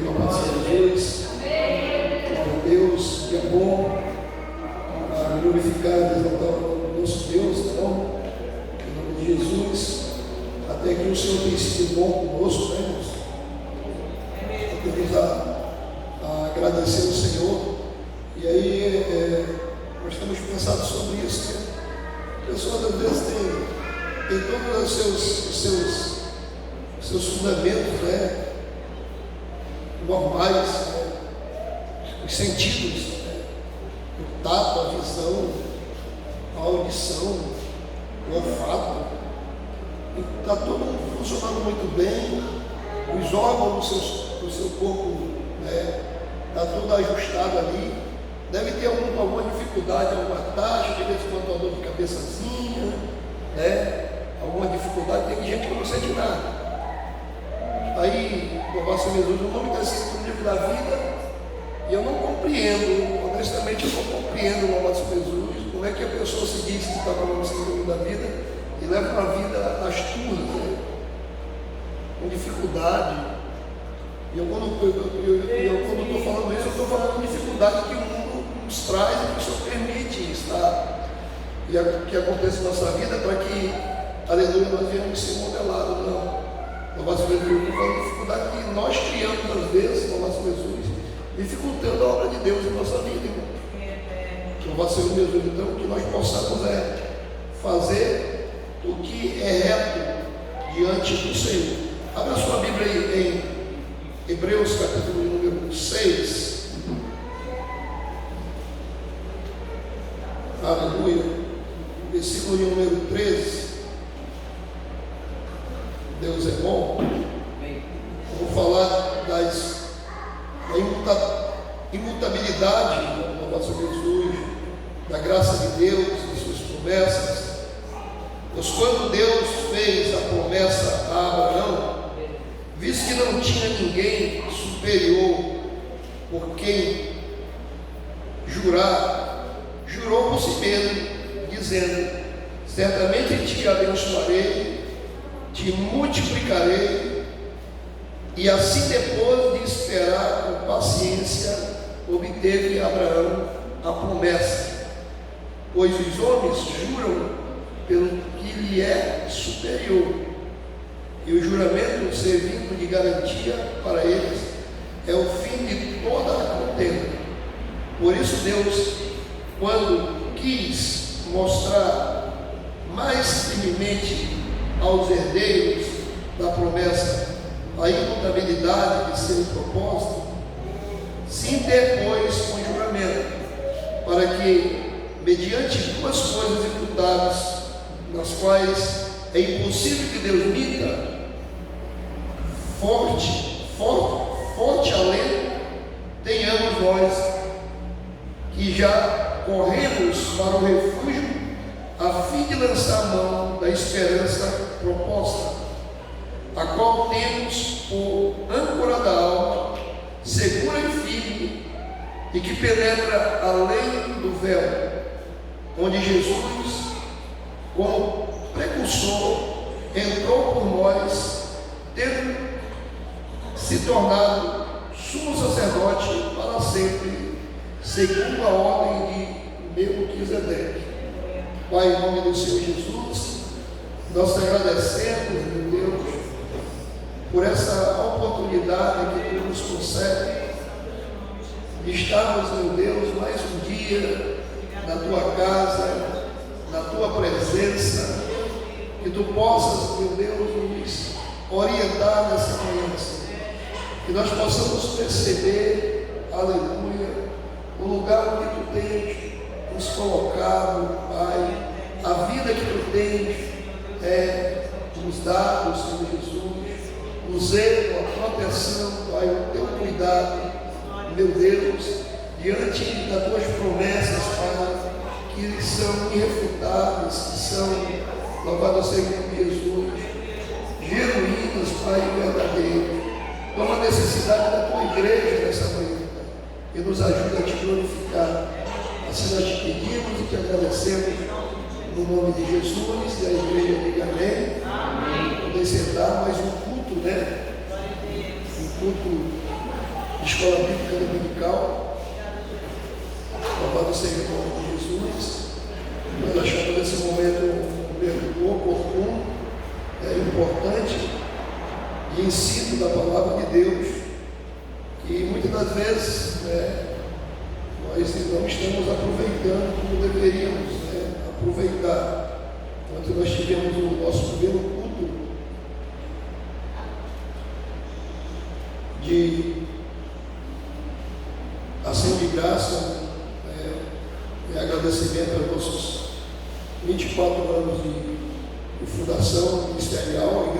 com a paz de Jesus. Deus que é bom, glorificar e exaltar o nosso Deus, então, em nome de Jesus. Até que o Senhor tem sido bom conosco, né, irmãos? Temos a agradecer ao Senhor. E aí, nós temos pensado sobre isso, né? Pessoas às vezes têm todos os seus fundamentos, né, normais, né, os sentidos, né, o tato, a visão, a audição, o olfato, está tudo funcionando muito bem, os órgãos do seu corpo, né, está tudo ajustado ali. Deve ter alguma dificuldade, alguma taxa, de vez em quando uma dor de cabeçazinha, né? Alguma dificuldade, tem gente que não sente nada. Aí, nosso Jesus, o nome está escrito no livro da vida, e eu não compreendo, honestamente eu não compreendo o nosso Jesus, como é que a pessoa se diz que está falando no livro da vida e leva uma vida às turras, né? Com dificuldade. E eu quando estou falando isso, eu estou falando de dificuldade que o mundo nos traz e que o Senhor permite estar e que aconteça em nossa vida para que, aleluia, nós venhamos ser modelados. Não. Nosso Jesus, eu estou falando de dificuldade que nós criamos às vezes, nosso Jesus, dificultando a obra de Deus em nossa vida, irmão. Que o nosso Jesus, então, que nós possamos fazer o que é reto diante do Senhor. Abra sua Bíblia aí em Hebreus capítulo número 6. Aleluia. Versículo número 13. Deus é bom. Vou falar da imutabilidade do nosso Jesus, da graça de Deus, de suas promessas. Pois quando Deus fez a promessa a Abraão, visto que não tinha ninguém superior por quem jurar, jurou por si mesmo, dizendo: certamente te abençoarei, te multiplicarei. E assim, depois de esperar com paciência, obteve Abraão a promessa. Pois os homens juram pelo que lhe é superior, e o juramento, servindo de garantia para eles, é o fim de toda a contenda. Por isso Deus, quando quis mostrar mais firmemente aos herdeiros da promessa a imutabilidade de seu propósito, se interpôs com o juramento, para que, mediante duas coisas imutáveis, nas quais é impossível que Deus minta, forte alento, tenhamos nós, que já corremos para o refúgio, a fim de lançar mão da esperança proposta, a qual temos por âncora da alma, segura e firme, e que penetra além do véu, onde Jesus, como precursor, entrou por nós, tendo se tornado sumo sacerdote para sempre, segundo a ordem de Melquisedeque. Pai, em nome do Senhor Jesus, nós te agradecemos, meu Deus, por essa oportunidade que tu nos concede de estarmos, meu Deus, mais um dia na tua casa, na tua presença, que tu possas, meu Deus, nos orientar nessa manhã, que nós possamos perceber, aleluia, o lugar onde tu tens nos colocado, Pai, a vida que tu tens nos dado, Senhor Jesus, o zelo, a proteção, Pai, o teu cuidado, meu Deus, diante das tuas promessas, Pai, que são irrefutáveis, que são, louvado seja Jesus, genuínas, Pai, verdadeiras. Toma a necessidade da tua igreja nessa manhã, Pai, e nos ajuda a te glorificar. Assim nós te pedimos e te agradecemos, no nome de Jesus, e a igreja diga amém. Amém. Poder sentar mais um culto, né? Um culto Escola Bíblica Dominical. Louvado seja o nome de Jesus. Nós achamos esse momento um momento oportuno, importante, de ensino da palavra de Deus. E muitas das vezes nós não estamos aproveitando como deveríamos aproveitar. Quando nós tivemos o nosso primeiro culto de ação de graça e agradecimento aos nossos 24 anos de fundação ministerial, a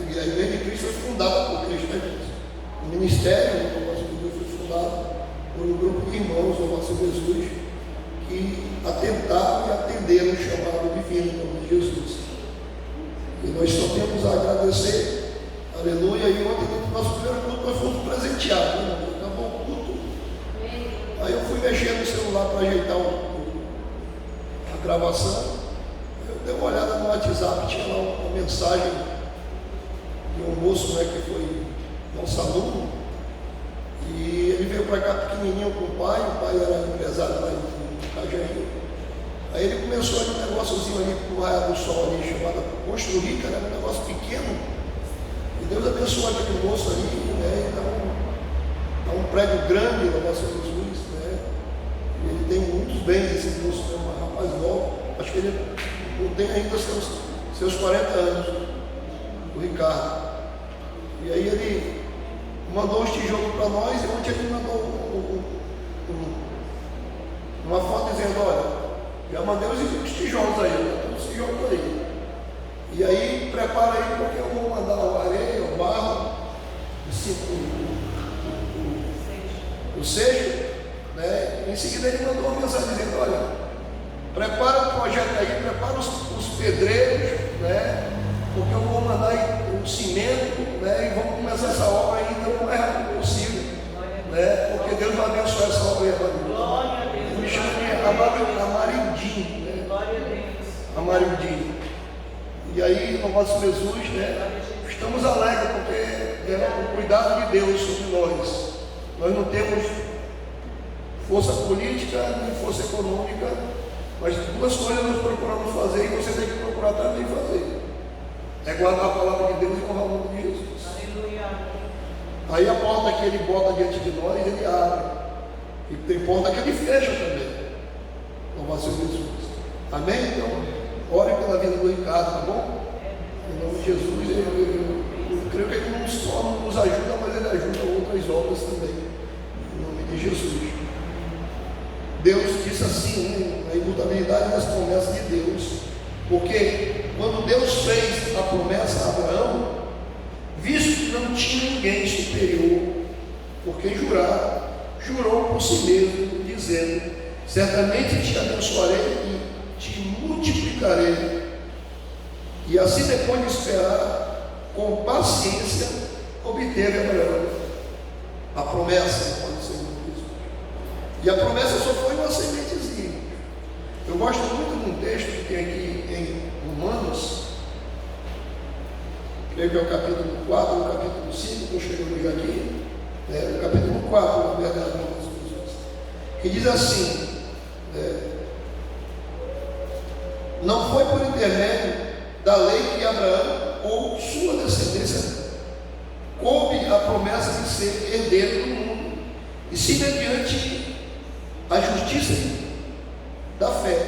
Igreja de Cristo foi fundada por Cristo, O ministério do nosso Deus foi fundado por um grupo de irmãos do nosso Jesus que atentaram e atenderam o chamado divino em nome de Jesus. E nós só temos a agradecer, aleluia. E ontem, no nosso primeiro culto, nós fomos presenteados, acabou o culto. Aí eu fui mexer no celular para ajeitar a gravação. Eu dei uma olhada no WhatsApp, tinha lá uma mensagem de um moço que foi nosso aluno, e ele veio para cá pequenininho com o pai era empresário lá em Cajaí. Aí ele começou ali um negóciozinho ali pro Raio do Sol ali, chamado Posto Rica, um negócio pequeno, e Deus abençoou aquele moço ali, dá um prédio grande no nosso Jesus, ele tem muitos bens, esse moço, um rapaz novo, acho que ele não tem ainda seus 40 anos, o Ricardo. E aí ele mandou os tijolos para nós, e ontem ele mandou uma foto dizendo, olha, já mandei os tijolos aí, todos os tijolos aí. E aí prepara aí, porque eu vou mandar a areia, o barro, o seixo, Em seguida ele mandou uma mensagem dizendo, olha, prepara o projeto aí, prepara os pedreiros, porque eu vou mandar o cimento, e vamos começar essa obra ainda o mais rápido possível, porque Deus vai abençoar essa obra aí. Eu me chamo de Amarildinho, Amarildinho. E aí, no nosso Jesus, estamos alegres porque é o cuidado de Deus sobre nós. Nós não temos força política nem força econômica, mas duas coisas nós procuramos fazer e você tem que procurar também fazer. É guardar a palavra de Deus e honrar o nome de Jesus. Aleluia. Aí a porta que ele bota diante de nós, ele abre. E tem porta que ele fecha também. Louvado seja Jesus. Amém? Então, ore pela vida do Ricardo, tá bom? Em nome de Jesus, eu creio que ele não só nos ajuda, mas ele ajuda outras obras também. Em nome de Jesus. Deus disse assim, a imutabilidade das promessas de Deus. Porque quando Deus fez a promessa a Abraão, visto que não tinha ninguém superior por quem jurar, jurou por si mesmo, dizendo, certamente te abençoarei e te multiplicarei. E assim, depois de esperar, com paciência, obteve Abraão a promessa, pode ser isso. E a promessa só foi uma sementezinha. Eu gosto muito de um texto que tem aqui em Romanos, creio que é o capítulo 4, o capítulo 5, estou chegando já aqui, o capítulo 4, na verdade, que diz assim, não foi por intermédio da lei que Abraão ou sua descendência coube a promessa de ser herdeiro do mundo, e sim mediante a justiça da fé.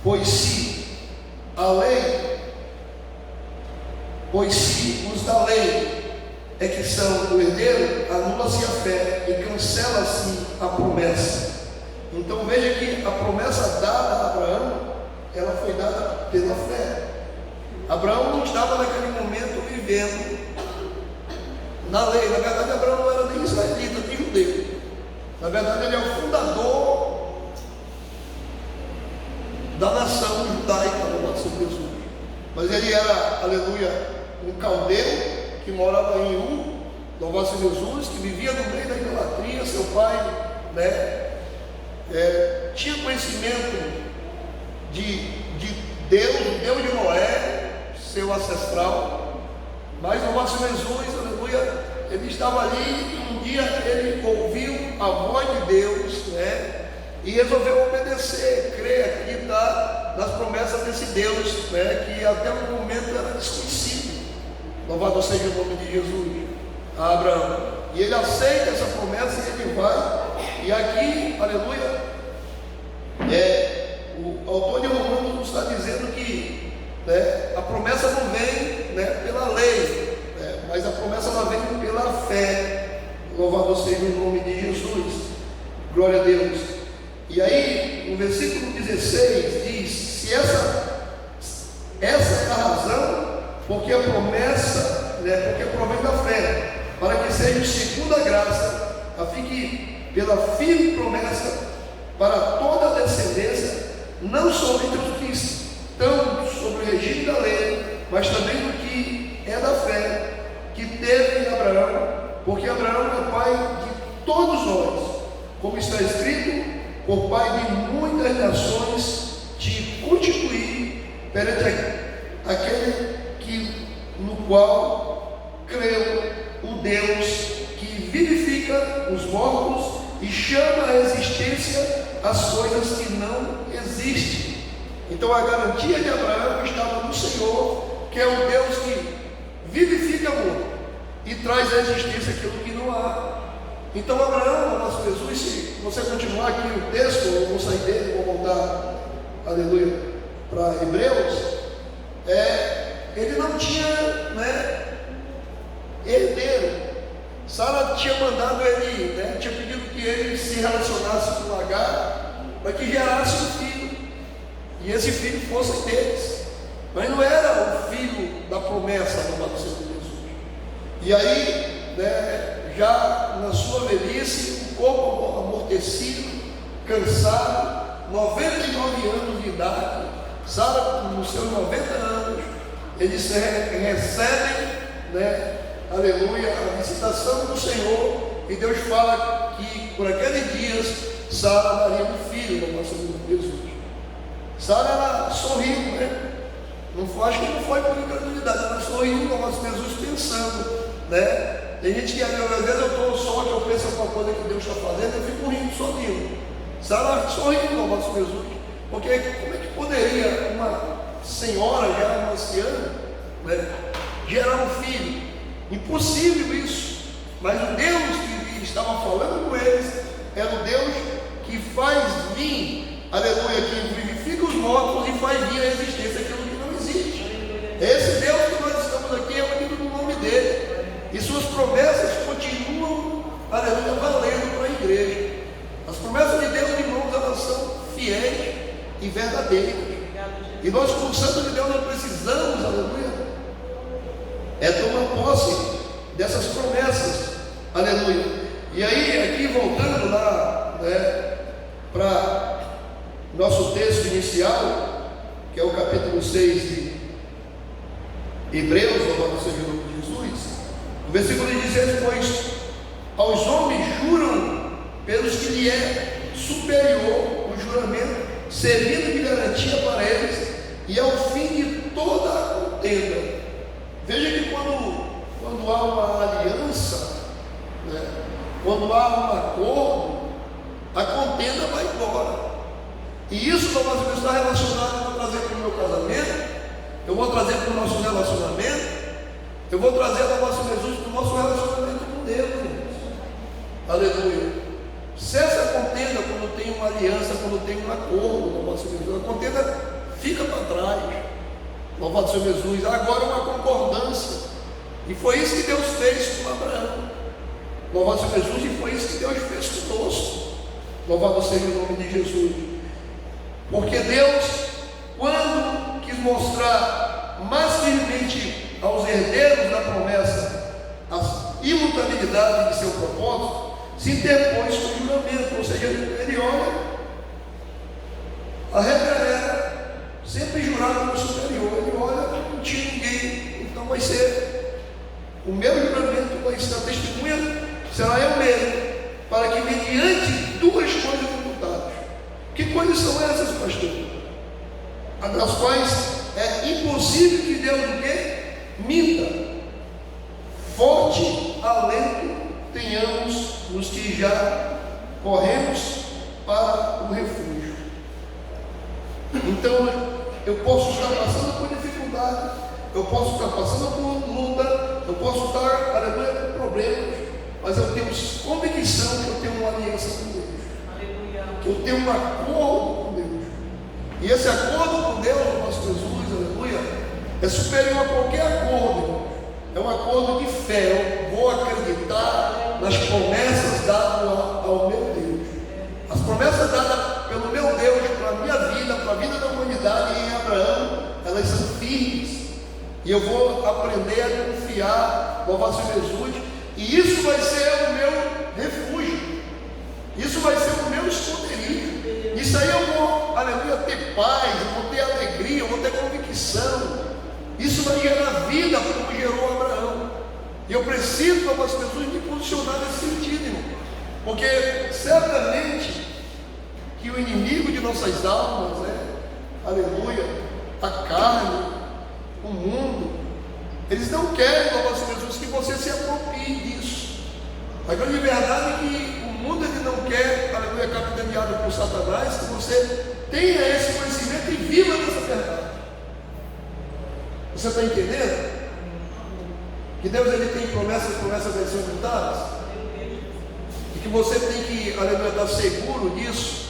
Pois se os da lei é que são o herdeiro, anula-se a fé e cancela-se a promessa. Então veja que a promessa dada a Abraão, ela foi dada pela fé. Abraão não estava naquele momento vivendo na lei. Na verdade, Abraão não era nem israelita, nem judeu. Na verdade, ele é o fundador da nação judaica do nosso Jesus. Mas ele era, aleluia, um caldeu que morava em Ur, do nosso Jesus, que vivia no meio da idolatria. Seu pai, tinha conhecimento de Deus, Deus de Noé, seu ancestral. Mas o nosso Jesus, aleluia, ele estava ali e um dia ele ouviu a voz de Deus, né? E resolveu obedecer, crer, acreditar nas promessas desse Deus, né? Que até o momento era desconhecido. Louvado seja o nome de Jesus, a Abraão. E ele aceita essa promessa e ele vai. E aqui, aleluia, o autor de Romanos nos está dizendo que, né, a promessa não vem, né, pela lei, né, mas a promessa ela vem pela fé. Louvado seja o nome de Jesus, glória a Deus. E aí, no versículo 16 diz: se essa é a razão, porque a promessa, né, porque provém da fé, para que seja segundo a graça, a fim que pela firme promessa para toda a descendência, não somente os que estão sob o regime da lei, mas também do que é da fé, que teve Abraão, porque Abraão é pai de todos nós, como está escrito: por pai de muitas nações te constituí perante aquele no qual creu, o Deus que vivifica os mortos e chama à existência as coisas que não existem. Então a garantia de Abraão estava no Senhor, que é o Deus que vivifica o morto e traz à existência aquilo que não há. Então Abraão, nosso Jesus, se você continuar aqui o texto, eu vou sair dele, vou voltar, aleluia, para Hebreus, ele não tinha, né, herdeiro. Sara tinha mandado ele, né, tinha pedido que ele se relacionasse com Agar, para que gerasse um filho, e esse filho fosse deles, mas não era o filho da promessa do Senhor Jesus. E aí, né, já na sua velhice, o corpo amortecido, cansado, 99 anos de idade, Sara, nos seus 90 anos, eles recebem, né, aleluia, a visitação do Senhor, e Deus fala que por aqueles dias Sara daria um filho no nosso Senhor Jesus. Sara, ela sorriu, né? Acho que não foi por incredulidade, ela sorriu no nosso Jesus pensando, né? Tem gente que às vezes eu estou só, que eu penso em alguma coisa que Deus está fazendo, eu fico rindo sozinho. Sara sorriu no nosso Jesus, porque como é que poderia uma senhora, já uma anciã, né, gerar um filho? Impossível isso. Mas o Deus que estava falando com eles era o Deus que faz vir, aleluia, que vivifica os mortos e faz vir a existência aquilo que não existe. Esse Deus que nós estamos aqui é unido no nome dele, e suas promessas continuam, aleluia, valendo para a igreja. As promessas de Deus, irmãos, elas são fiéis e verdadeiras, e nós, como santos de Deus, nós precisamos, aleluia, tomar posse dessas promessas, aleluia. E aí, aqui voltando lá, né, para nosso texto inicial, que é o capítulo 6 de Hebreus, louvado seja o nome de Jesus, o versículo 16: pois aos homens juram pelos que lhe é superior o juramento, servindo de garantia para eles, e ao fim de toda a contenda. Veja que quando há uma aliança, né, quando há um acordo, a contenda vai embora. E isso, nós está relacionado, eu vou trazer para o meu casamento, eu vou trazer para o nosso relacionamento, eu vou trazer para o nosso Jesus, para o nosso relacionamento com Deus, irmãos. Aleluia. Cessa a contenda quando tem uma aliança, quando tem um acordo com o nosso Jesus. A contenda fica para trás. Louvado seja Jesus. Agora uma concordância. E foi isso que Deus fez com Abraão. Louvado seja Jesus. E foi isso que Deus fez conosco. Louvado seja o nome de Jesus. Porque Deus, quando quis mostrar mais firmemente aos herdeiros da promessa a imutabilidade de seu propósito, se interpôs com o juramento. Ou seja, ele olha, a regra era sempre jurar como superior. Ele olha, não tinha ninguém, então vai ser o meu juramento, vai ser a testemunha, será eu mesmo, para que mediante duas coisas imputadas. Que coisas são essas, pastor? Das quais é impossível que Deus o quê? Minta. Forte todo alento tenhamos nos que já corremos para o refúgio. Então, eu posso estar passando por dificuldade, eu posso estar passando por luta, eu posso estar, aleluia, com problemas, mas eu tenho convicção que eu tenho uma aliança com Deus, que eu tenho um acordo com Deus, e esse acordo com Deus, nosso Jesus, aleluia, é superior a qualquer acordo, irmão. É um acordo de fé. Eu vou acreditar nas promessas dadas ao meu Deus. As promessas dadas pelo meu Deus para a minha vida, para a vida da humanidade em Abraão, elas são firmes. E eu vou aprender a confiar, louvar seu Jesus. E isso vai ser o meu refúgio. Isso vai ser o meu esconderijo. Isso aí eu vou, aleluia, ter paz, eu vou ter alegria, eu vou ter convicção. Isso vai gerar vida, como gerou Abraão. E eu preciso, para as pessoas, me posicionar nesse sentido, irmão. Porque certamente que o inimigo de nossas almas, aleluia, a carne, o mundo, eles não querem, para as pessoas, que você se aproprie disso. A grande verdade é que o mundo ele não quer, aleluia, capitaneado por Satanás, que você tenha esse conhecimento e viva nessa verdade. Você está entendendo? Que Deus ele tem promessas devem ser mutadas. E que você tem que, aleluia, estar seguro disso.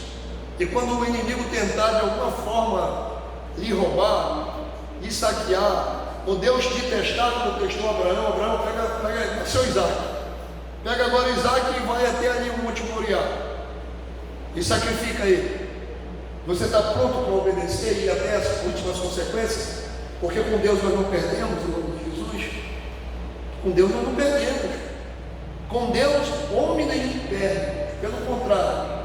E quando o inimigo tentar de alguma forma lhe roubar, lhe saquear, ou Deus te testar, como testou Abraão, pega seu Isaac. Pega agora Isaac e vai até ali o Monte Moriá. E sacrifica ele. Você está pronto para obedecer e ir até as últimas consequências? Porque com Deus nós não perdemos, em nome de Jesus. Com Deus nós não perdemos. Com Deus, homem nenhum perde. Pelo contrário,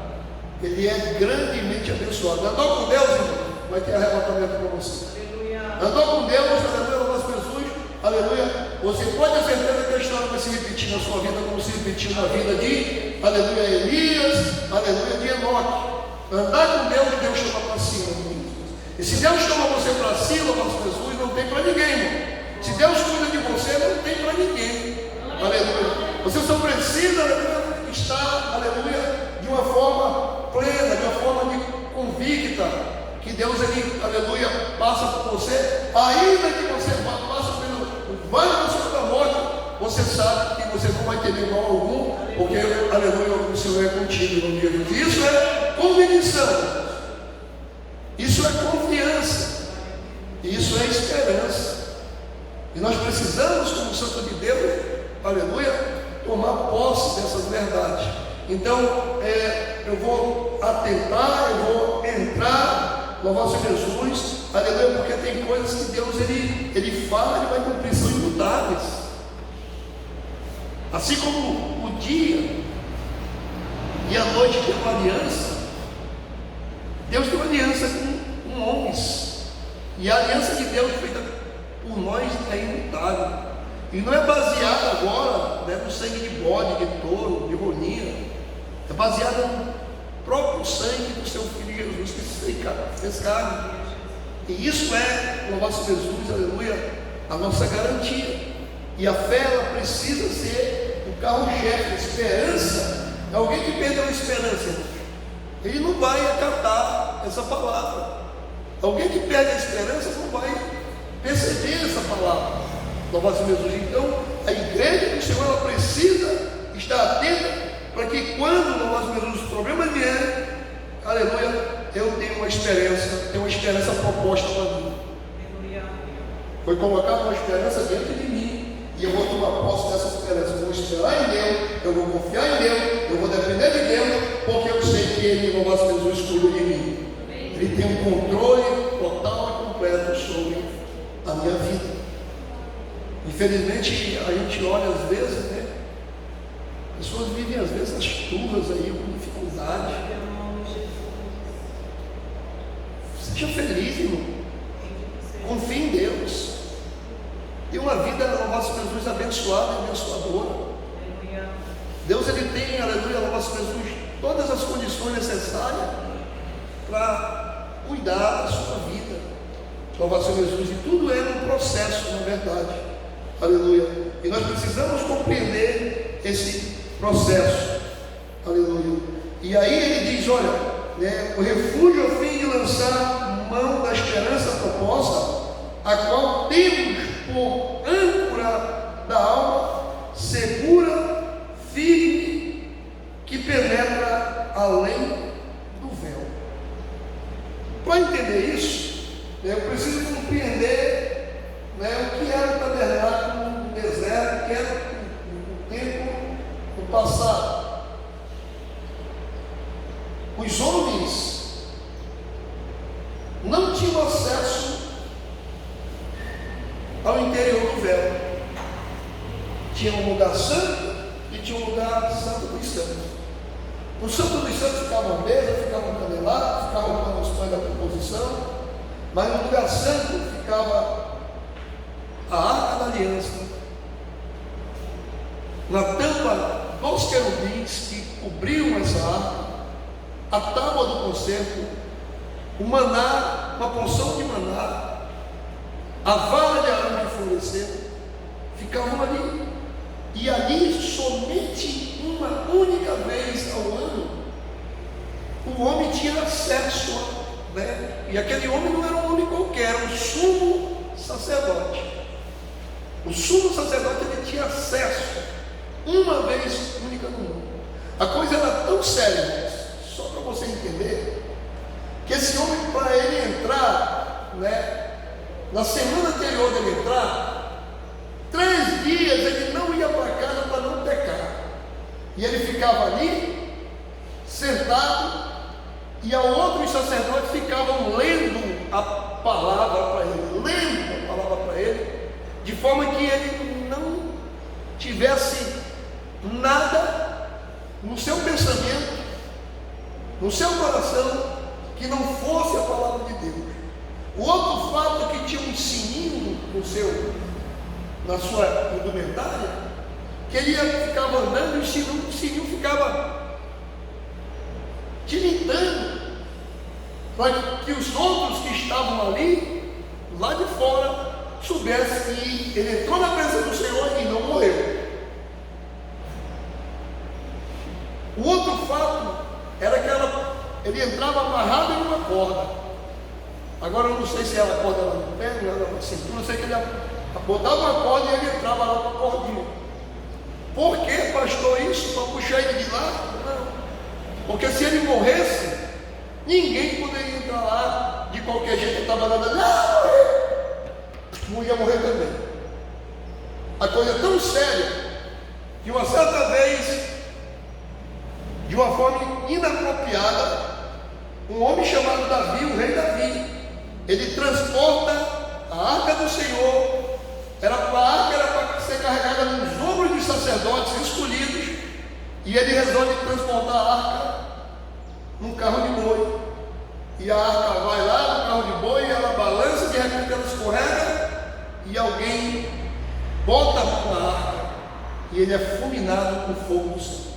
ele é grandemente abençoado. Andou com Deus, irmão, vai ter arrebatamento para você. Andou com Deus, aleluia, nosso Jesus, aleluia. Você pode ter certeza que a história vai se repetir na sua vida, como se repetiu na vida de, aleluia, Elias, aleluia, de Enoque. Andar com Deus, Deus chama para cima. E se Deus toma você para cima, nosso Jesus, não tem para ninguém, irmão. Se Deus cuida de você, não tem para ninguém. Aleluia. Você só precisa, aleluia, estar, aleluia, de uma forma plena, de uma forma convicta, que Deus, ele, aleluia, passa por você, ainda que você passe pelo vale da sombra da morte, você sabe que você não vai ter mal algum, porque, aleluia, o Senhor é contigo, em nome de Jesus. Isso é convicção. Isso é confiança, e isso é esperança, e nós precisamos, como santo de Deus, aleluia, tomar posse dessas verdades. Então, eu vou atentar, eu vou entrar, louvar o Senhor Jesus, aleluia, porque tem coisas que Deus, ele fala, ele vai cumprir, são imutáveis. Assim como o dia e a noite tem uma aliança, Deus tem uma aliança com homens, e a aliança de Deus feita por nós é imutável, e não é baseada agora, no sangue de bode, de touro, de rolinha, é baseada no próprio sangue do seu Filho Jesus, que fez carne, e isso é, no nosso Jesus, aleluia, a nossa garantia, e a fé ela precisa ser o carro-chefe. A esperança, é alguém que perdeu a esperança, ele não vai acatar essa palavra. Alguém que perde a esperança não vai perceber essa palavra. Louvado seja Jesus. Então, a igreja do Senhor ela precisa estar atenta para que quando louvado seja Jesus os problemas vierem, aleluia, eu tenho uma esperança proposta para mim. Foi colocada uma esperança dentro de mim, e eu vou tomar posse dessa esperança. Eu vou esperar em Deus, eu vou confiar em Deus, eu vou depender de Deus, porque eu sei que Ele, louvado seja Jesus, cuida de mim. Ele tem um controle total e completo sobre a minha vida. Infelizmente, a gente olha às vezes, pessoas vivem às vezes as turras aí com dificuldade. Seja feliz, irmão. Confie em Deus. Tem uma vida, louvado seja Jesus, abençoada e abençoadora. Deus ele tem, aleluia, louvado seja Jesus, todas as condições necessárias para cuidar da sua vida. Louvado seja Jesus. E tudo é um processo, na verdade. Aleluia. E nós precisamos compreender esse processo. Aleluia. E aí ele diz, olha, o refúgio a fim de lançar mão da esperança proposta, a qual temos por âncora da alma, segura, firme, que penetra além do véu. Para entender isso, eu preciso compreender o que era o tabernáculo no deserto, que era o tempo do passado. Os homens não tinham acesso ao interior do véu. Tinha um lugar santo e tinha um lugar santo dos santos. No santo dos santos ficava a mesa, ficava um candelabro, ficava os pães da composição, mas no lugar santo ficava a arca da aliança, na tampa dos querubins que cobriam essa arca, a tábua do concerto, o maná, uma porção de maná, a vara de Arão que floresceu, ficavam ali. E ali, somente uma única vez ao ano, o homem tinha acesso, e aquele homem não era um homem qualquer, era um sumo sacerdote. O sumo sacerdote, ele tinha acesso uma vez única no mundo. A coisa era tão séria, só para você entender, que esse homem, para ele entrar, na semana anterior dele entrar, 3 dias ele não ia para casa para não pecar. E ele ficava ali, sentado, e outros sacerdotes ficavam lendo a palavra para ele, de forma que ele não tivesse nada no seu pensamento, no seu coração, que não fosse a palavra de Deus. O outro fato é que tinha um sininho na sua indumentária, que ele ficava andando e o sininho ficava tiritando, para que os outros que estavam ali, lá de fora, soubessem que ele entrou na presença do Senhor e não morreu. O outro fato era que ele entrava amarrado em uma corda. Agora eu não sei se era a corda lá no pé, não era na cintura, eu sei que ele botava uma corda e ele entrava lá com a cordinha. Por que, pastor, isso? Para puxar ele de lá? Não. Porque se ele morresse, ninguém poderia entrar lá de qualquer jeito. Ele estava lá, não ia morrer também. A coisa é tão séria que uma certa vez, de uma forma inapropriada, um homem chamado Davi, o rei Davi, ele transporta a arca do Senhor. A arca era para ser carregada nos ombros dos sacerdotes escolhidos, e ele resolve transportar a arca num carro de boi. E a arca vai lá no carro de boi, ela balança, de repente ela escorrega, e alguém bota a mão na arca, e ele é fulminado com fogo do céu.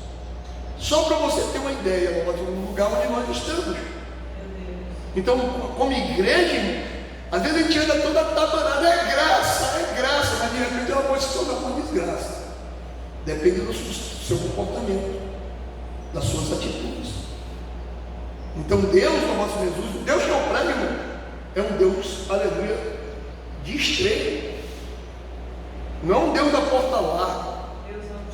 Só para você ter uma ideia, no lugar onde nós estamos. Então, como igreja, às vezes a gente anda toda tabanada, é graça, mas de repente ela pode se tornar uma desgraça. Depende do seu comportamento, das suas atitudes. Então Deus, o nosso Jesus, o Deus que eu prego, irmão, é um Deus, aleluia, de estreito. Não é um Deus da porta larga.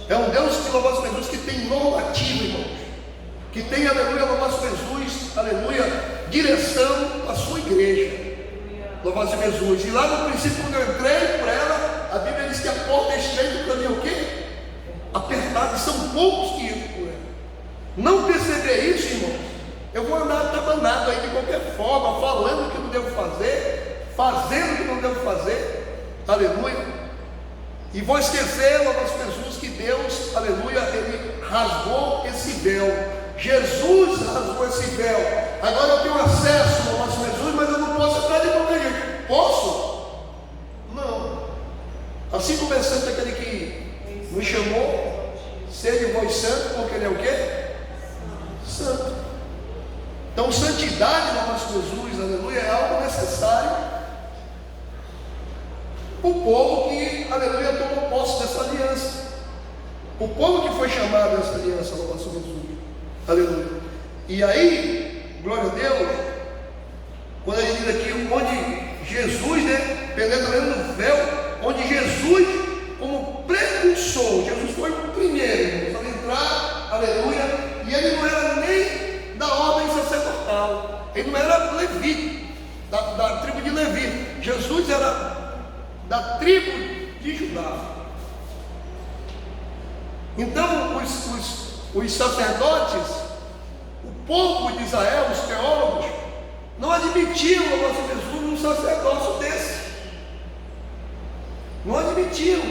É um Deus que, louvado seja Jesus, que tem normativa, irmãos. Que tem, aleluia, louvado seja Jesus, aleluia, direção à sua igreja. Louvado seja Jesus. E lá no princípio, quando eu entrei para ela, a Bíblia diz que a porta é estreita, o caminho é o quê? Apertado. E são poucos que entram por ela. Não perceber isso, irmãos, eu vou andar atabanado aí de qualquer forma, falando o que não devo fazer, fazendo o que não devo fazer. Aleluia. E vou esquecer, louvado seja Jesus, que Deus, aleluia, Ele rasgou esse véu. Jesus rasgou esse véu. Agora eu tenho acesso, louvado seja Jesus, mas eu não posso entrar de qualquer jeito. Posso? Não. Assim como é santo aquele que nos chamou, sede vós santo, porque Ele é o quê? Santo. Então, santidade, louvado seja Jesus, aleluia, é algo necessário. O povo que que, aleluia, tomou posse dessa aliança. O povo que foi chamado dessa aliança, louvado seja Jesus, aleluia. E aí, glória a Deus, quando ele diz aqui, onde Jesus, né, penetra no véu, onde Jesus, como precursor, Jesus foi o primeiro, para entrar, aleluia, e ele não era nem da ordem sacerdotal, ele não era levita, da tribo de Levi. Jesus era da tribo de Judá. Então os sacerdotes, o povo de Israel, os teólogos, não admitiam o nosso Jesus num sacerdócio desse. Não admitiam.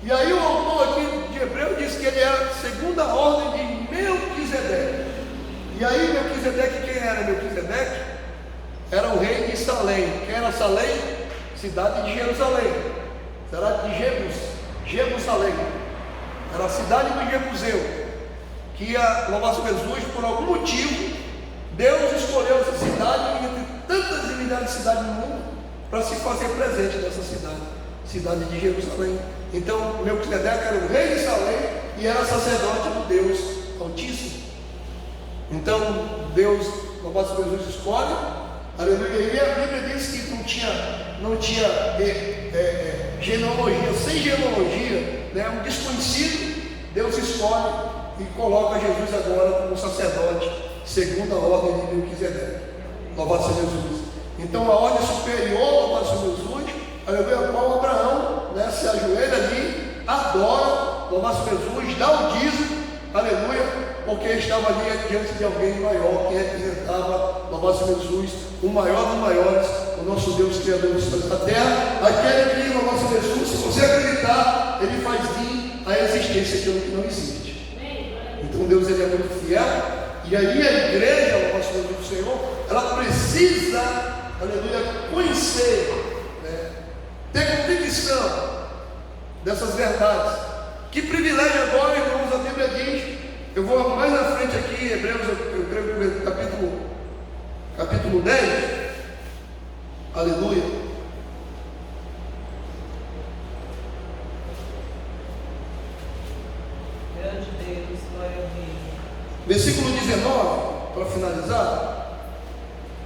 E aí o autor aqui de Hebreus diz que ele era segunda ordem de Melquisedeque. E aí Melquisedeque, quem era Melquisedeque? Era o rei de Salém. Quem era Salém? Cidade de Jerusalém. Cidade de Jerusalém. Era a cidade do Jebuseu, que ia louvar Jesus. Por algum motivo, Deus escolheu essa cidade entre tantas e milhares de cidades no mundo para se fazer presente nessa cidade de Jerusalém. Então Melquisedeque era o rei de Salém e era sacerdote do Deus Altíssimo. Então Deus, louvado seja Jesus, escolhe, aleluia. E a Bíblia diz que não tinha genealogia, sem genealogia, né, um desconhecido, Deus escolhe e coloca Jesus agora como sacerdote, segundo a ordem de Melquisedeque. Louvado seja Jesus. Então a ordem superior, louvado seja Jesus, aleluia, qual Abraão, né, se ajoelha ali, adora, louvado seja Jesus, dá o dízimo, aleluia, porque estava ali diante de alguém maior, que representava, louvado seja Jesus, o maior dos maiores, o nosso Deus criador dos céus e da terra, aquele que, louvado seja Jesus, se você acreditar, ele faz vir a existência aquilo que não existe. Então Deus, ele é muito fiel. E aí a igreja, louvado seja Jesus do Senhor, ela precisa, aleluia, conhecer, né, ter convicção dessas verdades. Que privilégio agora, irmãos, a Bíblia diz, eu vou mais na frente aqui, Hebreus, eu creio que capítulo 10, aleluia. Grande Deus, glória a Deus. Versículo 19, para finalizar,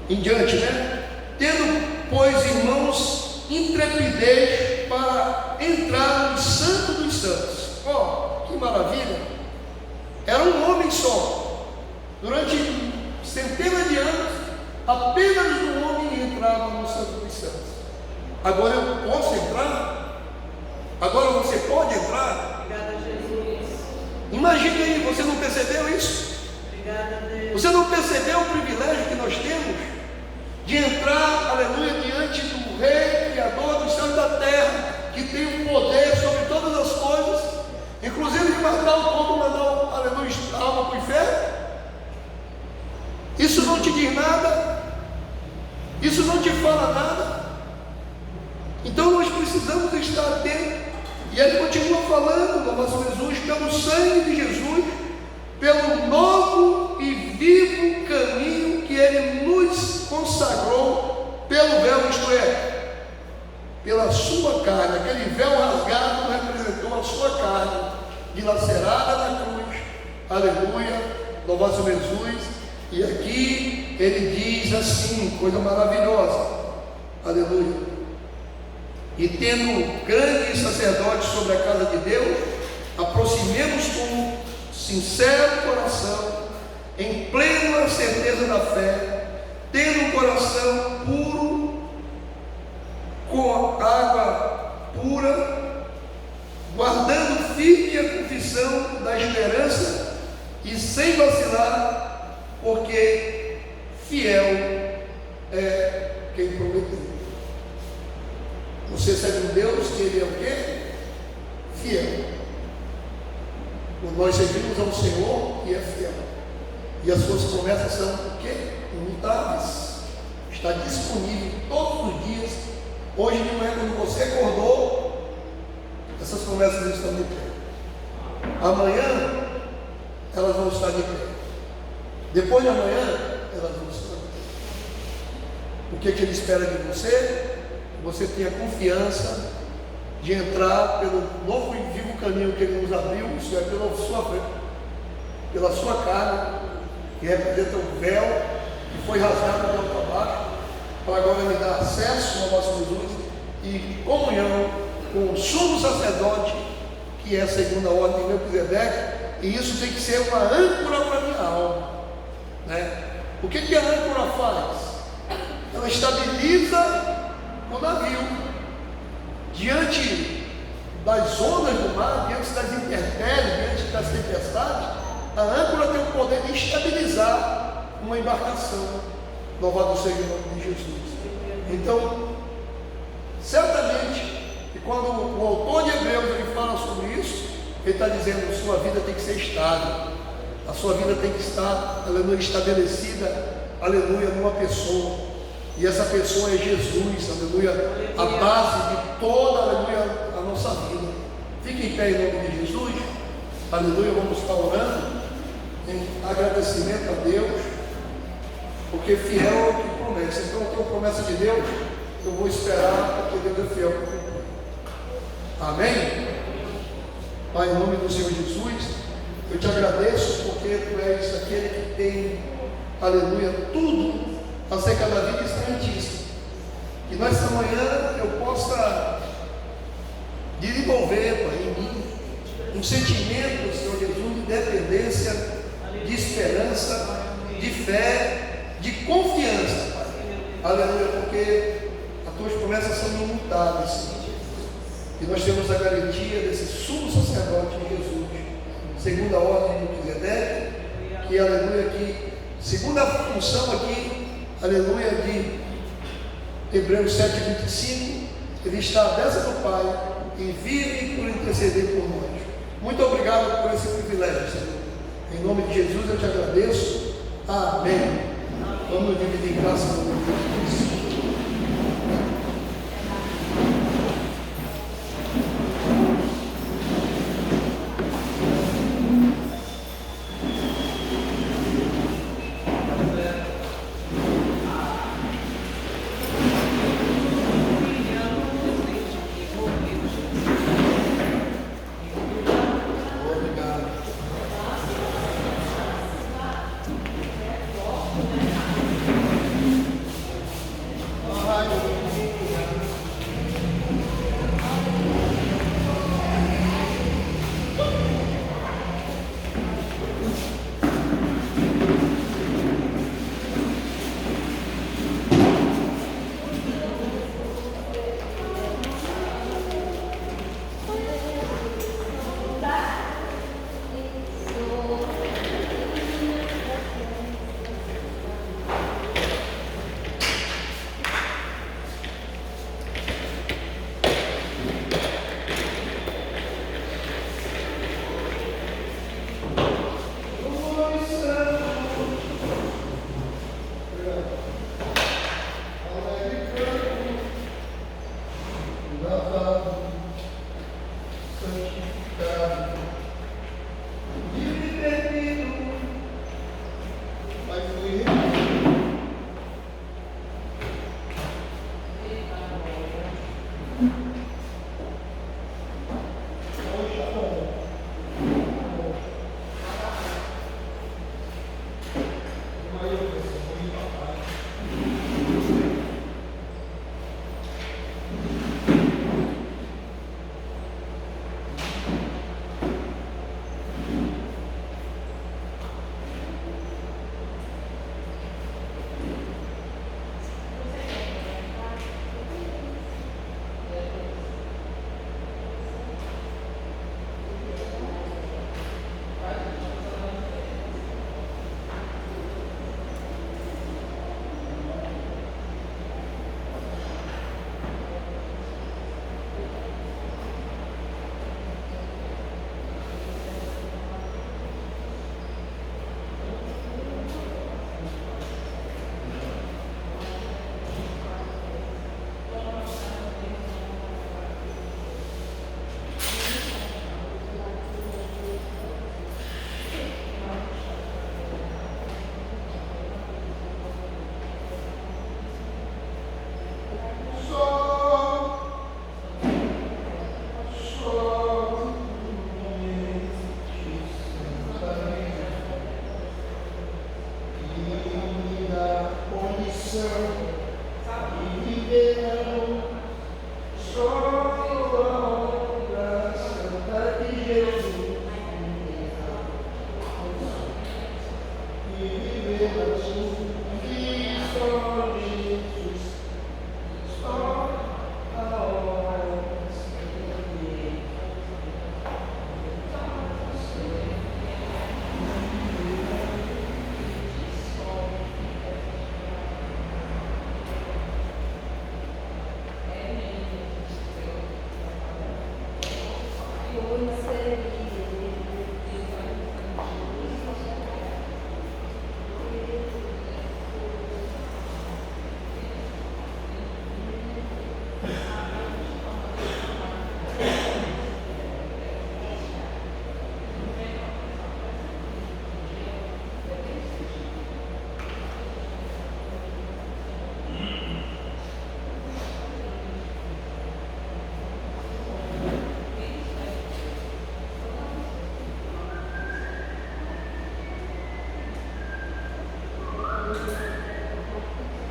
em diante, né? Tendo, pois, irmãos, intrepidez para entrar no Santo dos Santos. Ó, que maravilha! Era um homem só. Durante centenas de anos, apenas um homem entrava no Santo dos Santos. Agora eu posso entrar? Agora você pode entrar? Obrigada, Jesus. Imagine aí, você não percebeu isso? Obrigada, Deus. Você não percebeu o privilégio que nós temos de entrar, aleluia, diante do Rei, Criador dos céus e da terra, que tem o poder sobre todas as coisas, inclusive de matar o povo, mandar, aleluia, a alma para o inferno? Isso não te diz nada? Isso não te fala nada? Então nós precisamos estar atentos. E ele continua falando, louvado seja Jesus, pelo sangue de Jesus, pelo novo e vivo caminho que ele nos consagrou pelo véu, isto é, pela sua carne. Aquele véu rasgado representou a sua carne, dilacerada na cruz, aleluia, louvado seja Jesus. E aqui ele diz assim, coisa maravilhosa, aleluia. E tendo grande sacerdote sobre a casa de Deus, aproximemos com sincero coração, em plena certeza da fé, tendo um coração puro, com água pura, guardando firme a confissão da esperança e sem vacilar, porque fiel é quem prometeu. Você serve um Deus que ele é o quê? Fiel. Nós servimos ao Senhor e é fiel. E as suas promessas são o quê? Imutáveis. Está disponível todos os dias. Hoje de manhã, quando você acordou, essas promessas estão de pé. Amanhã, elas vão estar de pé. Depois de amanhã, elas vão estar de pé. O que ele espera de você? Você tenha confiança, de entrar pelo novo e vivo caminho que Ele nos abriu, isso é pela sua carne, que representa o véu que foi rasgado de alto a baixo, para agora me dar acesso ao nosso Jesus e comunhão com o sumo sacerdote, que é a segunda ordem de Melquisedeque, e isso tem que ser uma âncora para a minha alma, né? O que a âncora faz? Ela estabiliza o navio diante das ondas do mar, diante das intempéries, diante das tempestades. A âncora tem o poder de estabilizar uma embarcação. Louvado seja o nome de Jesus. Então, certamente, e quando o autor de Hebreus ele fala sobre isso, ele está dizendo: sua vida tem que ser estável, a sua vida tem que estar, aleluia, estabelecida, aleluia, numa pessoa, e essa pessoa é Jesus, aleluia, a base de toda, aleluia, a nossa vida. Fique em pé em nome de Jesus, aleluia. Vamos estar orando em agradecimento a Deus, porque fiel é o que promete. Então, eu tenho promessa de Deus, eu vou esperar, porque Deus é fiel para cumprir. Amém? Pai, em nome do Senhor Jesus, eu te agradeço porque tu és aquele que tem, aleluia, tudo acerca da vida excelentíssima. Que nesta manhã eu possa desenvolver, Pai, em mim um sentimento, Senhor Jesus, de dependência, de esperança, de fé, de confiança, Pai. Aleluia, porque as tuas promessas são imutáveis, Senhor. E nós temos a garantia desse sumo sacerdote de Jesus, segundo a ordem de Melquisedeque, que, aleluia, que segundo a função aqui, aleluia, de Hebreus 7:25, ele está à destra do Pai e vive por interceder por nós. Muito obrigado por esse privilégio, Senhor. Em nome de Jesus eu te agradeço. Amém. Vamos dividir em graça no nome de Jesus.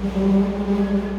Música